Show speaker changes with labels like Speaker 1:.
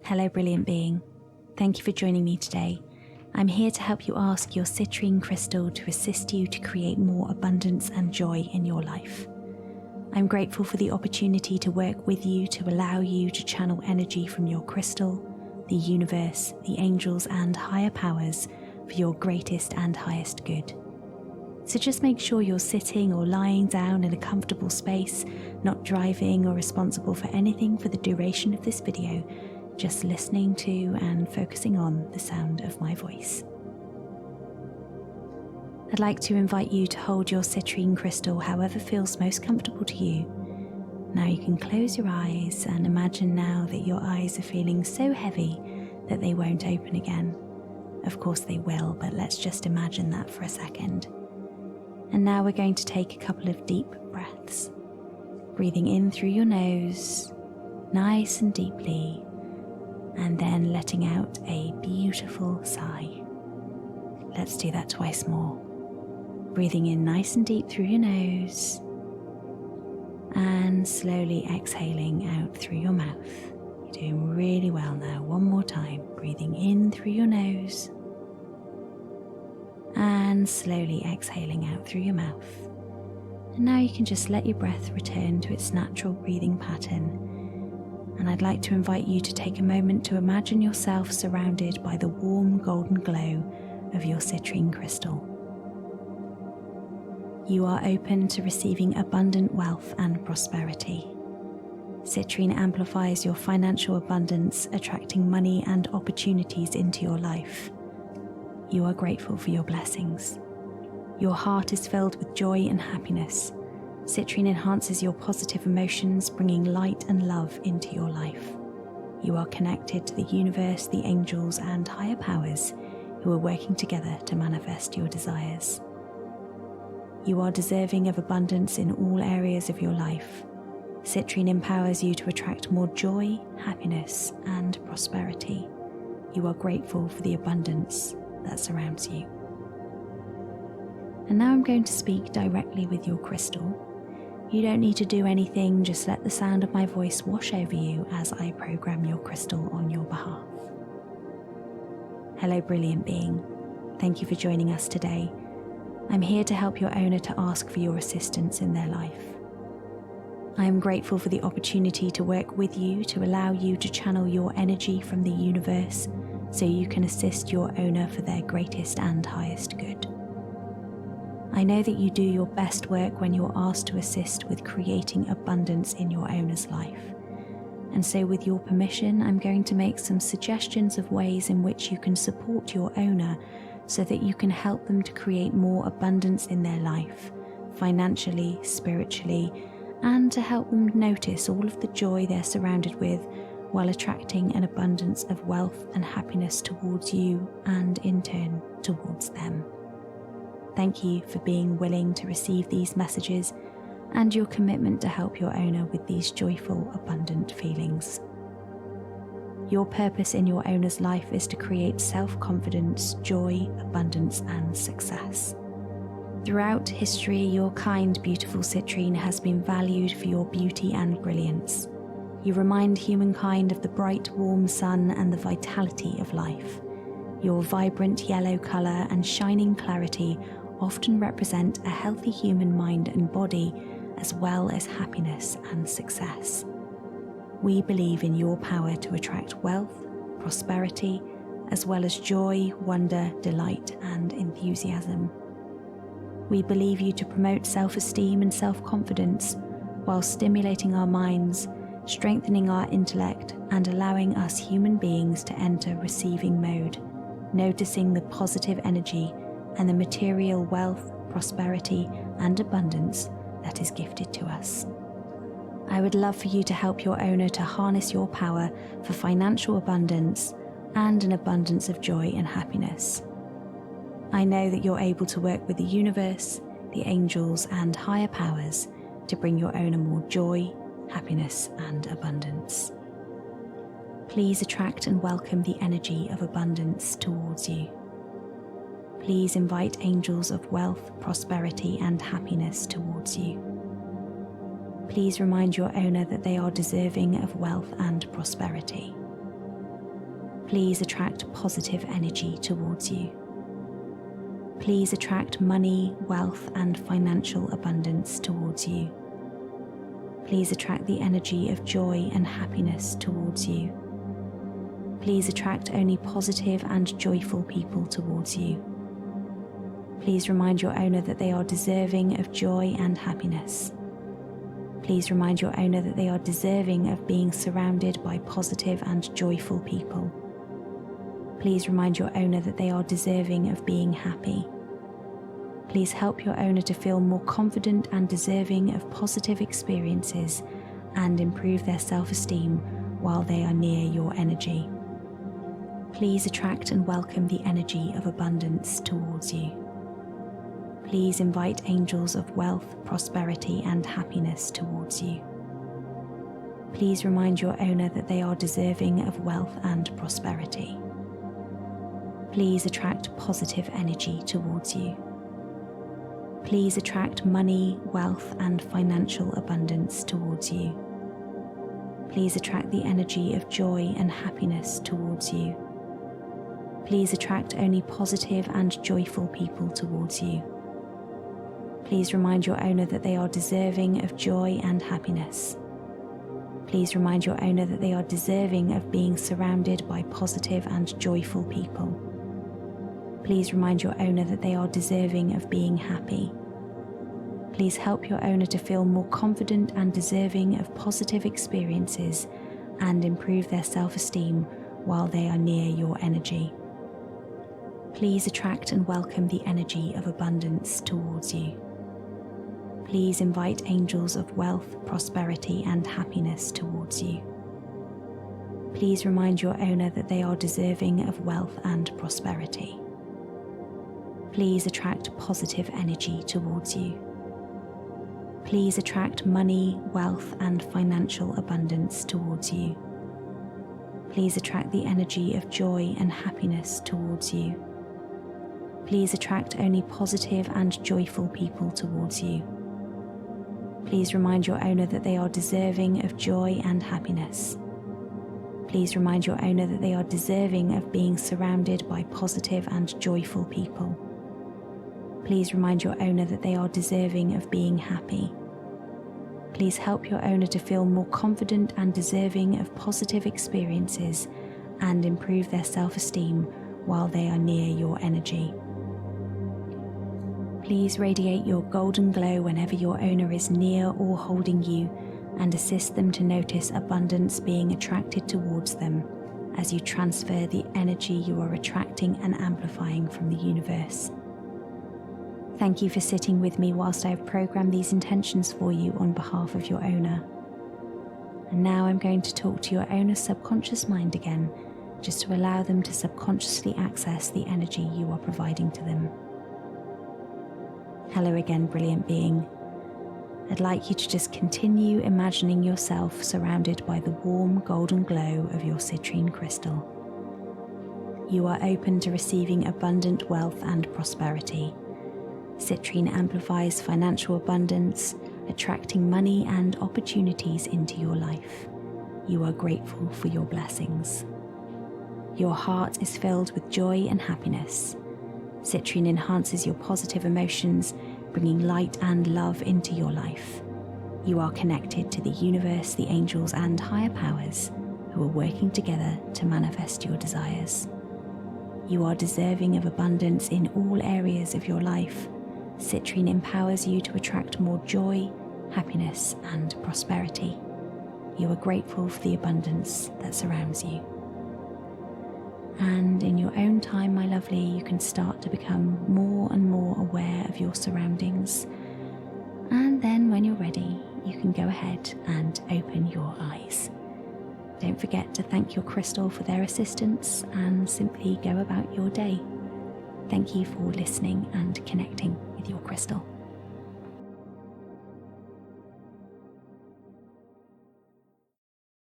Speaker 1: Hello, brilliant being. Thank you for joining me today. I'm here to help you ask your citrine crystal to assist you to create more abundance and joy in your life. I'm grateful for the opportunity to work with you to allow you to channel energy from your crystal, the universe, the angels, and higher powers for your greatest and highest good. So just make sure you're sitting or lying down in a comfortable space, not driving or responsible for anything for the duration of this video, just listening to and focusing on the sound of my voice. I'd like to invite you to hold your citrine crystal however feels most comfortable to you. Now you can close your eyes and imagine now that your eyes are feeling so heavy that they won't open again. Of course they will, but let's just imagine that for a second. And now we're going to take a couple of deep breaths, breathing in through your nose, nice and deeply, and then letting out a beautiful sigh. Let's do that twice more. Breathing in nice and deep through your nose, and slowly exhaling out through your mouth. You're doing really well now. One more time. Breathing in through your nose, and slowly exhaling out through your mouth. And now you can just let your breath return to its natural breathing pattern. And I'd like to invite you to take a moment to imagine yourself surrounded by the warm golden glow of your citrine crystal. You are open to receiving abundant wealth and prosperity. Citrine amplifies your financial abundance, attracting money and opportunities into your life. You are grateful for your blessings. Your heart is filled with joy and happiness. Citrine enhances your positive emotions, bringing light and love into your life. You are connected to the universe, the angels, and higher powers who are working together to manifest your desires. You are deserving of abundance in all areas of your life. Citrine empowers you to attract more joy, happiness, and prosperity. You are grateful for the abundance that surrounds you. And now I'm going to speak directly with your crystal. You don't need to do anything, just let the sound of my voice wash over you as I program your crystal on your behalf. Hello, brilliant being. Thank you for joining us today. I'm here to help your owner to ask for your assistance in their life. I am grateful for the opportunity to work with you to allow you to channel your energy from the universe so you can assist your owner for their greatest and highest good. I know that you do your best work when you're asked to assist with creating abundance in your owner's life. And so with your permission, I'm going to make some suggestions of ways in which you can support your owner so that you can help them to create more abundance in their life, financially, spiritually, and to help them notice all of the joy they're surrounded with while attracting an abundance of wealth and happiness towards you and in turn towards them. Thank you for being willing to receive these messages and your commitment to help your owner with these joyful, abundant feelings. Your purpose in your owner's life is to create self-confidence, joy, abundance, and success. Throughout history, your kind, beautiful citrine has been valued for your beauty and brilliance. You remind humankind of the bright, warm sun and the vitality of life. Your vibrant yellow colour and shining clarity often represent a healthy human mind and body, as well as happiness and success. We believe in your power to attract wealth, prosperity, as well as joy, wonder, delight, and enthusiasm. We believe you to promote self-esteem and self-confidence while stimulating our minds, strengthening our intellect, and allowing us human beings to enter receiving mode, noticing the positive energy and the material wealth, prosperity, and abundance that is gifted to us. I would love for you to help your owner to harness your power for financial abundance and an abundance of joy and happiness. I know that you're able to work with the universe, the angels, and higher powers to bring your owner more joy, happiness, and abundance. Please attract and welcome the energy of abundance towards you. Please invite angels of wealth, prosperity, and happiness towards you. Please remind your owner that they are deserving of wealth and prosperity. Please attract positive energy towards you. Please attract money, wealth, and financial abundance towards you. Please attract the energy of joy and happiness towards you. Please attract only positive and joyful people towards you. Please remind your owner that they are deserving of joy and happiness. Please remind your owner that they are deserving of being surrounded by positive and joyful people. Please remind your owner that they are deserving of being happy. Please help your owner to feel more confident and deserving of positive experiences and improve their self-esteem while they are near your energy. Please attract and welcome the energy of abundance towards you. Please invite angels of wealth, prosperity, and happiness towards you. Please remind your owner that they are deserving of wealth and prosperity. Please attract positive energy towards you. Please attract money, wealth, and financial abundance towards you. Please attract the energy of joy and happiness towards you. Please attract only positive and joyful people towards you. Please remind your owner that they are deserving of joy and happiness. Please remind your owner that they are deserving of being surrounded by positive and joyful people. Please remind your owner that they are deserving of being happy. Please help your owner to feel more confident and deserving of positive experiences and improve their self-esteem while they are near your energy. Please attract and welcome the energy of abundance towards you. Please invite angels of wealth, prosperity, and happiness towards you. Please remind your owner that they are deserving of wealth and prosperity. Please attract positive energy towards you. Please attract money, wealth, and financial abundance towards you. Please attract the energy of joy and happiness towards you. Please attract only positive and joyful people towards you. Please remind your owner that they are deserving of joy and happiness. Please remind your owner that they are deserving of being surrounded by positive and joyful people. Please remind your owner that they are deserving of being happy. Please help your owner to feel more confident and deserving of positive experiences and improve their self-esteem while they are near your energy. Please radiate your golden glow whenever your owner is near or holding you, and assist them to notice abundance being attracted towards them as you transfer the energy you are attracting and amplifying from the universe. Thank you for sitting with me whilst I have programmed these intentions for you on behalf of your owner. And now I'm going to talk to your owner's subconscious mind again, just to allow them to subconsciously access the energy you are providing to them. Hello again, brilliant being. I'd like you to just continue imagining yourself surrounded by the warm golden glow of your citrine crystal. You are open to receiving abundant wealth and prosperity. Citrine amplifies financial abundance, attracting money and opportunities into your life. You are grateful for your blessings. Your heart is filled with joy and happiness. Citrine enhances your positive emotions, bringing light and love into your life. You are connected to the universe, the angels, and higher powers who are working together to manifest your desires. You are deserving of abundance in all areas of your life. Citrine empowers you to attract more joy, happiness, and prosperity. You are grateful for the abundance that surrounds you. And in your own time, my lovely, you can start to become more and more aware of your surroundings. And then when you're ready, you can go ahead and open your eyes. Don't forget to thank your crystal for their assistance and simply go about your day. Thank you for listening and connecting with your crystal.